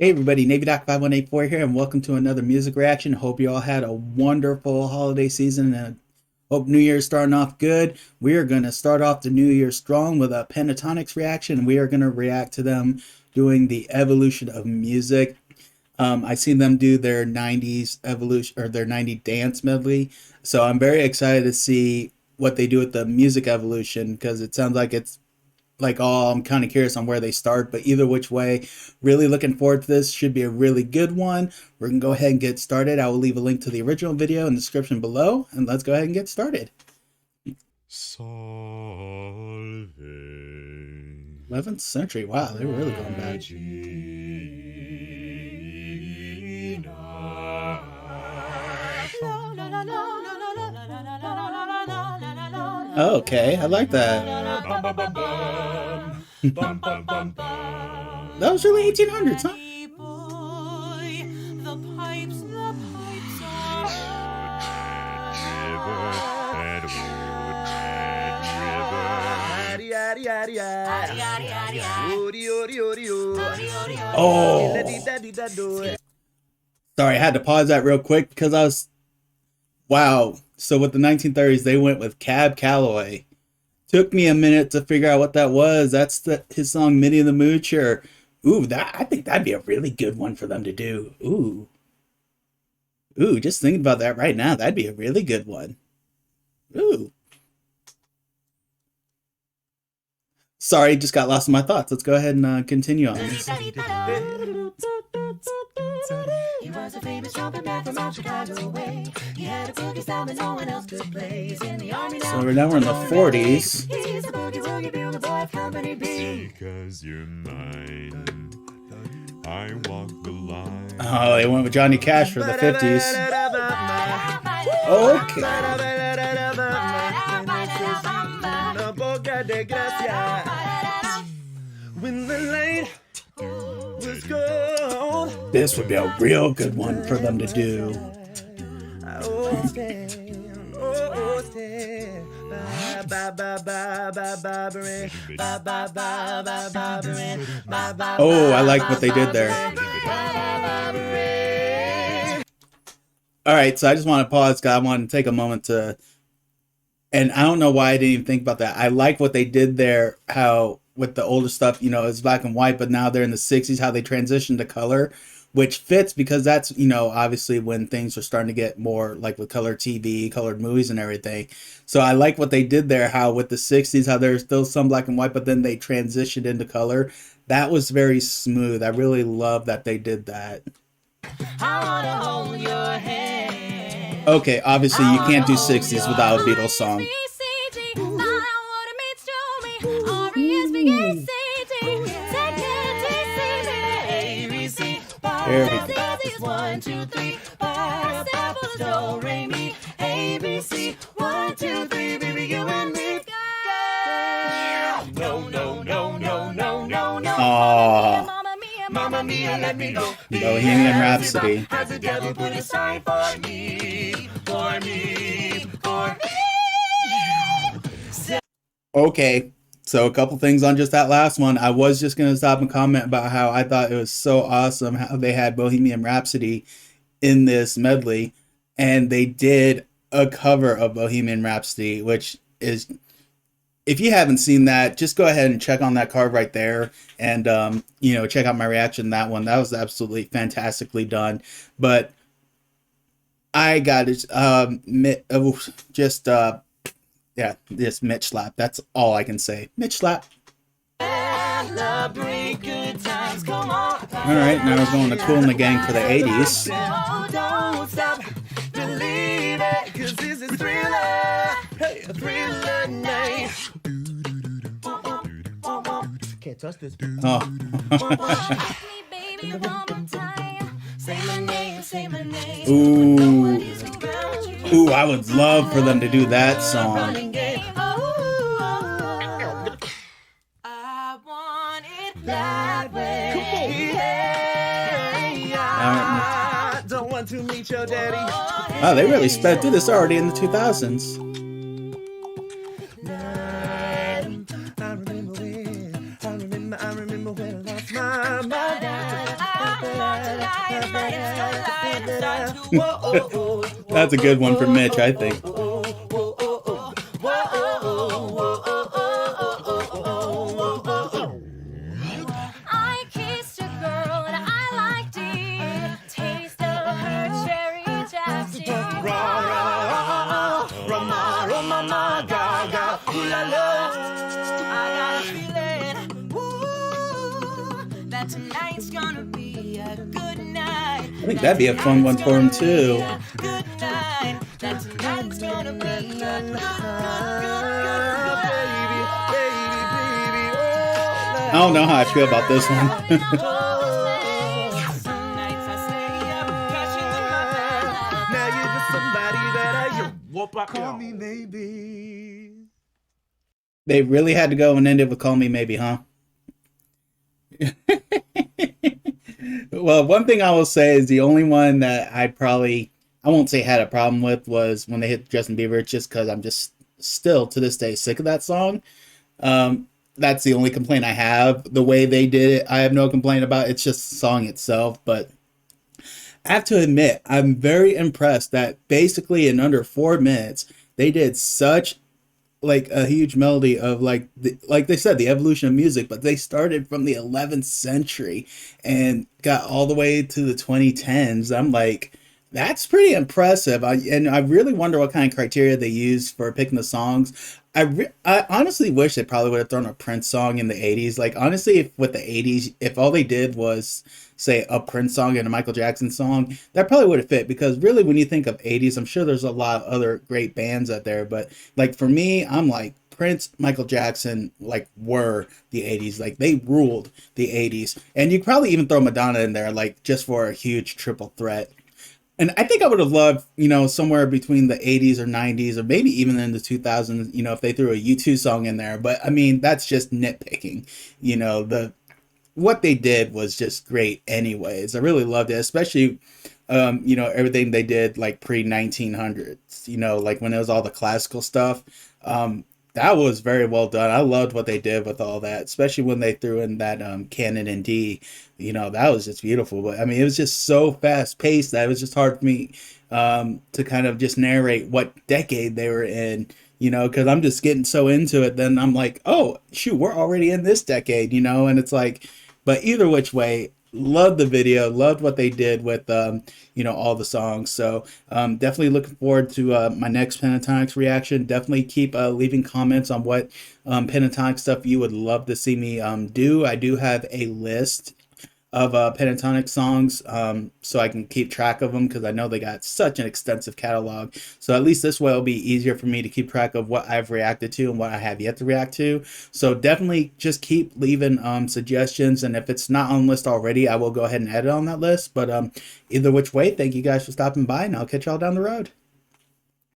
Hey everybody, NavyDoc5184 here, and welcome to another music reaction. Hope you all had a wonderful holiday season, and hope New Year's starting off good. We are going to start off the New Year strong with a Pentatonix reaction. We are going to react to them doing the evolution of music. I seen them do their 90s evolution, or their 90 dance medley, so I'm very excited to see what they do with the music evolution, because it sounds like it's like, oh, I'm kind of curious on where they start, but either which way, really looking forward to this. Should be a really good one. We're gonna go ahead and get started. I will leave a link to the original video in the description below, and let's go ahead and get started. Salve. 11th century, wow, they were really going back. Oh, okay, I like that. That was really 1800s, huh? Oh, sorry, I had to pause that real quick because I was, wow. So with the 1930s, they went with Cab Calloway. Took me a minute to figure out what that was. That's his song "Minnie the Moocher." Ooh, I think that'd be a really good one for them to do. Ooh, just thinking about that right now, that'd be a really good one. Ooh. Sorry, just got lost in my thoughts. Let's go ahead and continue on this. He was a famous trumpet man from out Chicago way. He had a boogie style that no one else could play. He's in the army now. So we're in the 40s. He's a boogie woogie bugle boy of Company B. Because you're mine, I walk the line. Oh, they went with Johnny Cash for the 50s. Okay. When the light was gone, this would be a real good one for them to do. Oh, I like what they did there. All right, so I just want to pause because I want to take a moment to, and I don't know why I didn't even think about that. I like what they did there, how with the older stuff, you know, it's black and white, but now they're in the 60s, how they transitioned to color, which fits because that's, you know, obviously when things are starting to get more like with color TV, colored movies and everything. So I like what they did there, how with the 60s, how there's still some black and white, but then they transitioned into color. That was very smooth. I really love that they did that. I wanna hold your hand. Okay, obviously you can't do 60s without a Beatles song. There we go. 1, 2, 3, 5, do, re, mi, A, B, C. 1, 2, 3, baby, you and me. No, no, no, no, no, no, no. Aww. Mamma mia, let me go. Bohemian Rhapsody. Has the devil put a sign for me, for me, for me. Okay. So a couple things on just that last one. I was just going to stop and comment about how I thought it was so awesome how they had Bohemian Rhapsody in this medley, and they did a cover of Bohemian Rhapsody, which is, if you haven't seen that, just go ahead and check on that card right there, and you know, check out my reaction to that one. That was absolutely fantastically done. But I got it, yeah, this Mitch slap. That's all I can say. Mitch slap. Alright, now we're going to Kool and the Gang for the 80s. Don't stop, believe it, 'cause this is Thriller. Hey, a Thriller night. Can't touch this. Oh. Ooh. Ooh, I would love for them to do that song. Wow, they really sped through this already in the 2000s. I remember when I lost my mind. That's a good one for Mitch, I think. I kissed a girl and I liked it. Taste of her cherry chapstick. Roma, gaga, ooh la la. I got a feeling, ooh, that tonight's gonna be a good night. I think that'd be a fun one for him too. Good night. That tonight's gonna be a good, I don't know how I feel about this one. Call me maybe. They really had to go and end it with "Call Me Maybe," huh? Well, one thing I will say is the only one that I won't say had a problem with was when they hit Justin Bieber, just because I'm just still to this day sick of that song. That's the only complaint I have. The way they did it, I have no complaint about. It's just the song itself. But I have to admit, I'm very impressed that basically in under 4 minutes, they did such like a huge melody of like they said, the evolution of music, but they started from the 11th century and got all the way to the 2010s. I'm like, that's pretty impressive. I really wonder what kind of criteria they used for picking the songs. I honestly wish they probably would have thrown a Prince song in the 80s. Like, honestly, if with the 80s, if all they did was say a Prince song and a Michael Jackson song, that probably would have fit, because really when you think of 80s, I'm sure there's a lot of other great bands out there, but like for me, I'm like Prince, Michael Jackson, like were the 80s. Like they ruled the 80s. And you probably even throw Madonna in there, like just for a huge triple threat. And I think I would have loved, somewhere between the 80s or 90s or maybe even in the 2000s, if they threw a U2 song in there. But I mean, that's just nitpicking. The what they did was just great anyways. I really loved it, especially everything they did like pre 1900s, like when it was all the classical stuff. That was very well done. I loved what they did with all that, especially when they threw in that canon in D. That was just beautiful. But I mean, it was just so fast paced that it was just hard for me to kind of just narrate what decade they were in. Because I'm just getting so into it. Then I'm like, oh shoot, we're already in this decade. And it's like, but either which way, loved the video, loved what they did with all the songs. So definitely looking forward to my next Pentatonix reaction. Definitely keep leaving comments on what Pentatonix stuff you would love to see me do. I do have a list of Pentatonix songs, so I can keep track of them, because I know they got such an extensive catalog. So at least this way it'll be easier for me to keep track of what I've reacted to and what I have yet to react to. So definitely just keep leaving suggestions, and if it's not on the list already, I will go ahead and edit on that list. But either which way, thank you guys for stopping by, and I'll catch y'all down the road.